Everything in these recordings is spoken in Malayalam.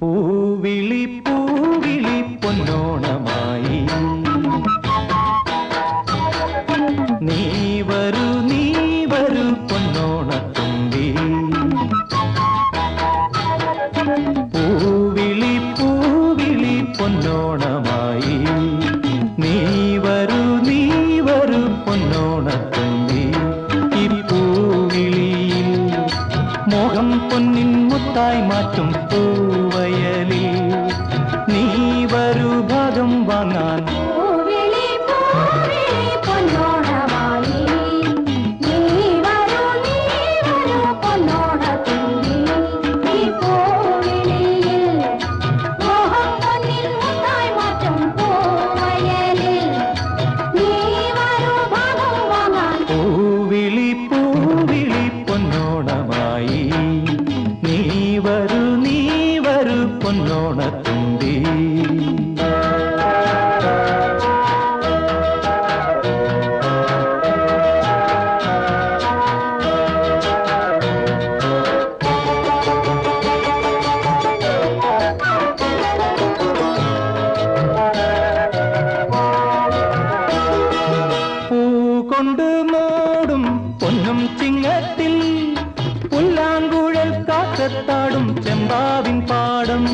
പൂവിളി പൂവിളി പൊന്നോണമായി നീ വരൂ പൊന്നോണത്തുമ്പി പൂവിളി പൂവിളി പൊന്നോണമായി നീ വരൂ പൊന്നോണത്തുമ്പി ഈ പൂവിളിയിൽ മോഹം പൊന്നിൻ മുത്തായി മാറ്റും പൂവയലിൽ നീ വരൂ ഭാഗം വാങ്ങാൻ പൊന്നോണത്തുമ്പി പൂ കൊണ്ട് മൂടും പൊന്നും ചിങ്ങത്തിൽ പുല്ലാങ്കുഴൽ കാക്കത്താടും ചെമ്പാവിൻ പാടം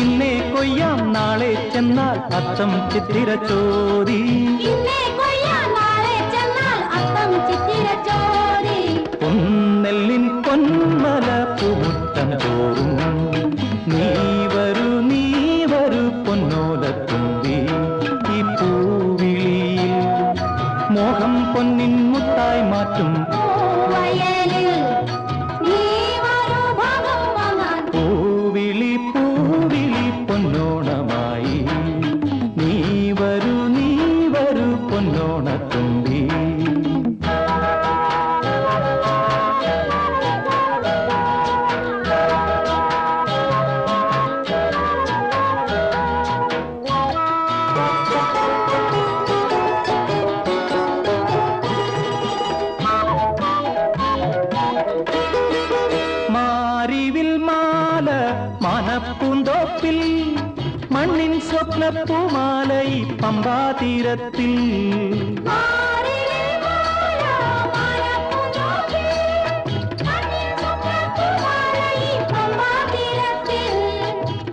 ഇന്നേ കൊയ്യാം നാളെ ചെന്നാൽ അത്തം ചിത്തിര ചോരി പൊന്നെല്ലിൻ പൊന്മല പൂമുട്ടം തോറും നീ വരൂ പൊന്നോലത്തുമ്പി ഈ പൂവിളിയിൽ മോഹം പൊന്നിൻ മുത്തായി മാറ്റും പൂവിളി പൂവിളി പൊന്നോണമായി നീ വരൂ പൊന്നോണത്തുമ്പി മാനപ്പൂന്തോപ്പിൽ മണ്ണിൻ സ്വപ്നപ്പൂമാല ഈ പമ്പാതീരത്തിൽ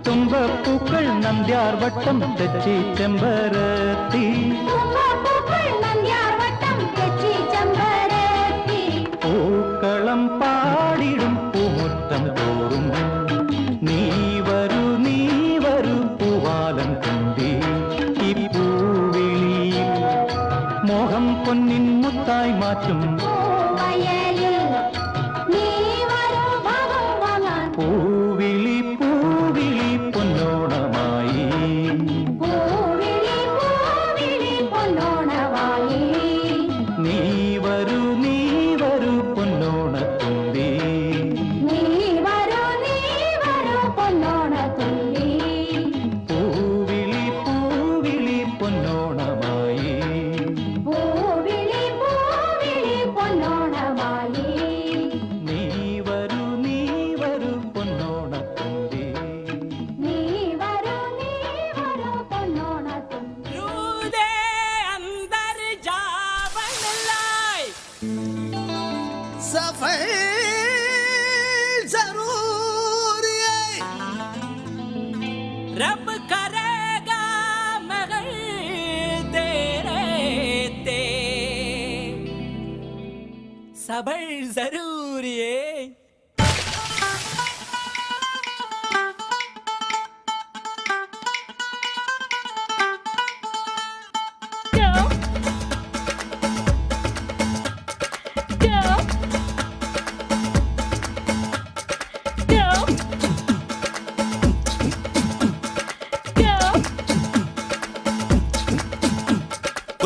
തുമ്പപ്പൂക്കൾ നന്ദ്യാർവട്ടം തെച്ചി ചെമ്പരത്തി പൂക്കളം പാടിടും പൂമുറ്റം തോറും നീ വരൂ പൂവാലൻ തുമ്പി ഈ പൂവിളിയിൽ മോഹം പൊന്നിൻ മുത്തായി മാറ്റും പൂവിളി പൂവിളി പൊന്നോണമായി നീ വരൂ പൊന്നോണത്തുമ്പി പൂവിളി പൂവിളി പൊന്നോണമായി നീ വരൂ പൊന്നോണത്തുമ്പി सफर जरूरी है रब करेगा मगर तेरे ते सबर जरूरी है Go.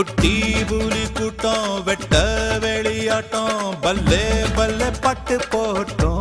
குட்டி புலி கூட்டம் வெட்ட வெளியாட்டம் பல்லே பல்லே பட்டு போட்டோம்